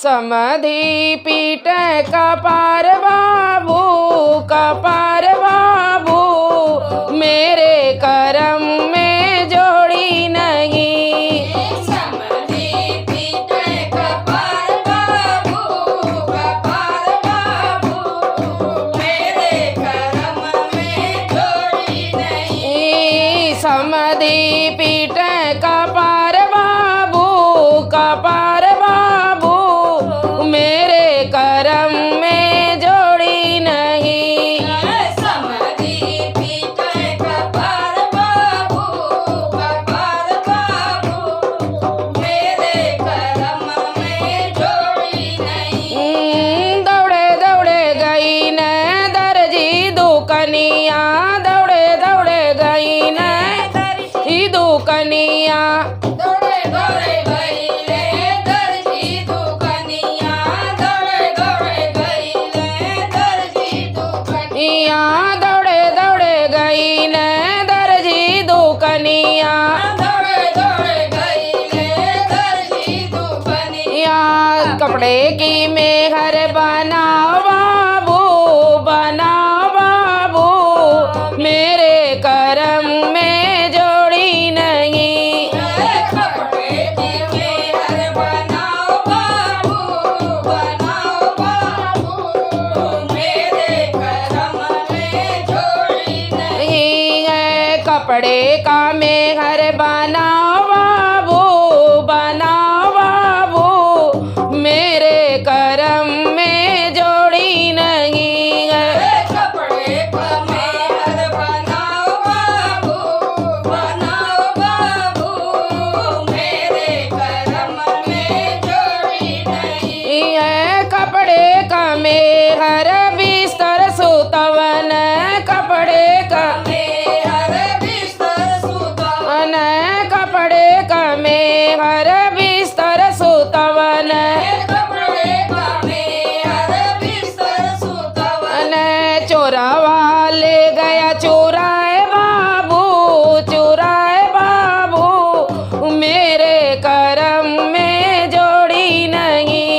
समधी पीट कपार बाबू, कपार बाबू, मेरे करम में जोड़ी नहीं। समधी पीट कपार बाबू, कपार बाबू, मेरे करम में जोड़ी नहीं। समधी पीट कपार बाबू, कपार बाबू, मेरे करम में जोड़ी नहीं। समधी पीट कपार बाबू, कपार बाबू, मेरे करम में जोड़ी नहीं। दौड़े दौड़े गई न दर्जी दुकनिया, दौड़े दौड़े गई न दर्जी दुकनिया, दौड़े दौड़े गई ले दर्जी दुकनिया, दौड़े दौड़े गई ले दर्जी दुकनिया, दौड़े दौड़े गई न दर्जी दुकनिया, दौड़े दौड़े गई ले दर्जी दुकनिया। कपड़े की मेहर बनाओ बाबू, बनाओ बाबू, मेरे करम में जोड़ी नहीं। कपड़े की मेहर बनाओ बाबू, बनाओ बाबू, मेरे करम में जोड़ी नहीं। कपड़े का मेहर बनाओ बाबू, बनाओ बाबू, मेरे करम में जोड़ी नहीं। कपड़े का मेहर बनाओ बाबू, बनाओ बाबू, मेरे करम में जोड़ी नहीं। कपड़े का मेहर बिस्तर सुतवन, कपड़े का मेहर बिस्तर सुतवन, कपड़े का मेहर बिस्तर सुतवन, कपड़े का मेहर बिस्तर सुतवन। चोरावा ले गया चोराए बाबू, चोराए बाबू, मेरे करम में जोड़ी नहीं।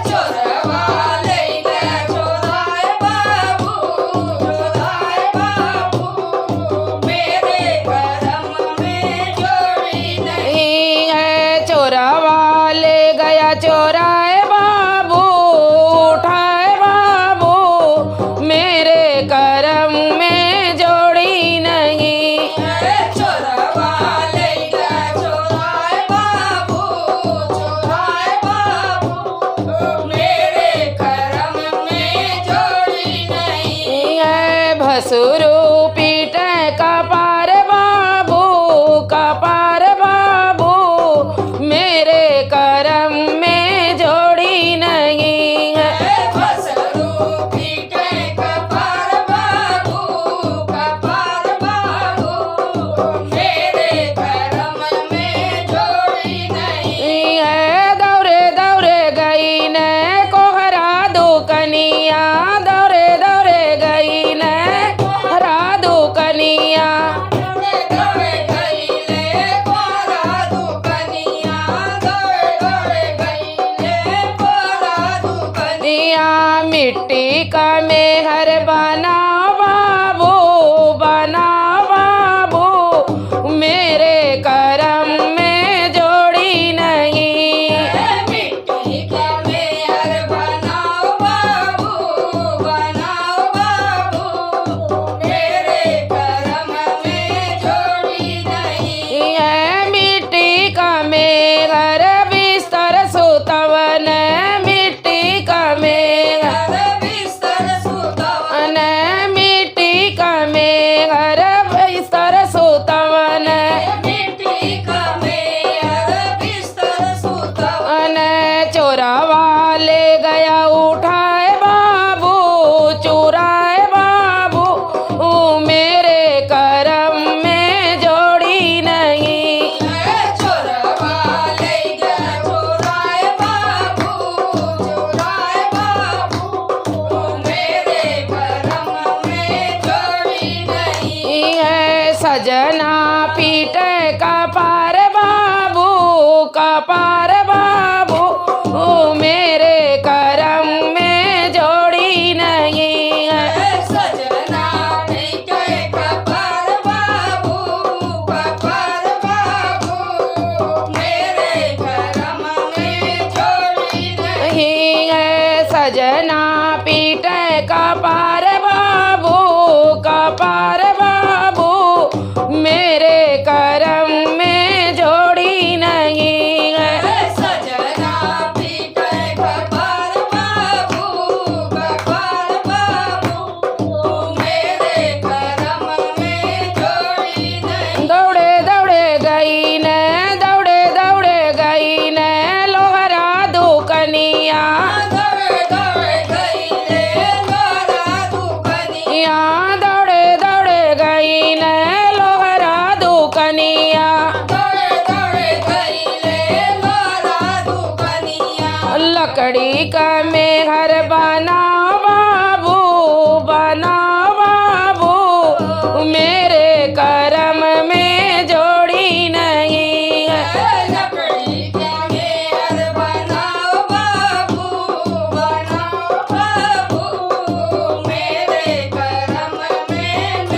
चोरवा ले गया चोराए बाबू, चोराए बाबू, मेरे करम में जोड़ी नहीं। चोरावा ले गया चोराए बाबू, उठाए बाबू, मेरे करम में जोड़ी नहीं। चोरवा ले गया चोराए बाबू, चोराए बाबू, मेरे करम में जोड़ी नहीं। भसुरु पीट कपार बाबू, कपार बाबू, मेरे करम में जोड़ी नहीं। भसरू पीट कपार बाबू, कपार बाबू, मेरे करम में जोड़ी नहीं। दौड़े दौड़े गई न कोहरा दुकनिया, दौड़े दौड़े गई न कोहरा दुकनिया, दौड़े दौड़े गई ले कोहरा दुकनिया, दौड़े दौड़े गई ले कोहरा दुकनिया। मिट्टी का मेहर बनाओ बाबू, बनाओ बाबू, मेरे करम में जोड़ी नहीं। मिट्टी का मेहर बनाओ बाबू, बनाओ बाबू, मेरे करम में जोड़ी नहीं। मिट्टी का मेहर बिस्तर सुतवन, मिट्टी का मेहर बिस्तर सुतवन, मिट्टी का मेहर बिस्तर सुतवन, मिट्टी का मेहर बिस्तर सुतवन। चोरावा ले गया उठाए बाबू, चुराए बाबू, मेरे करम में जोड़ी नहीं। चोरवा ले गया चोराए बाबू, चोराए बाबू, मेरे करम में जोड़ी नहीं। सजना पीट कपार बाबू, कपार बाबू, में सजना पीटे कपार बाबू, कपार बाबू, मेरे करम में जोड़ी नहीं है। सजना पीटे कपार बाबू, कपार बाबू, मेरे करम में जोड़ी नहीं। दौड़े दौड़े गई ने, दौड़े दौड़े गई ने लोहरा दुकनिया, दौड़े दौड़े गई रे लोहरा दुकनिया। दौड़े दौड़े गई ने लोहरा दुकनिया। दौड़े दौड़े गई रे लोहरा दुकनिया। लकड़ी का मैं घर बनाओ बाबू, बनाओ बाबू, मेरे करम में जोड़ी नहीं है। लकड़ी का मेहर बनाओ बाबू, बनाओ बाबू, मेरे करम में मेहर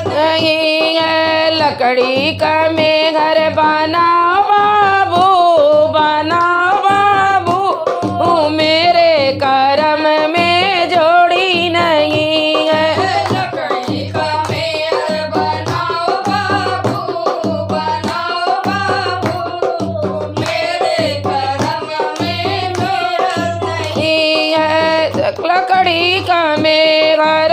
नहीं है। लकड़ी का मैं घर बनाओ बाबू, बनाओ बाबू, मेरे करम में जोड़ी नहीं है। लकड़ी का मेहर बनाओ बाबू, बनाओ बाबू, मेरे करम में मेहर नहीं। लकड़ी का मैं घर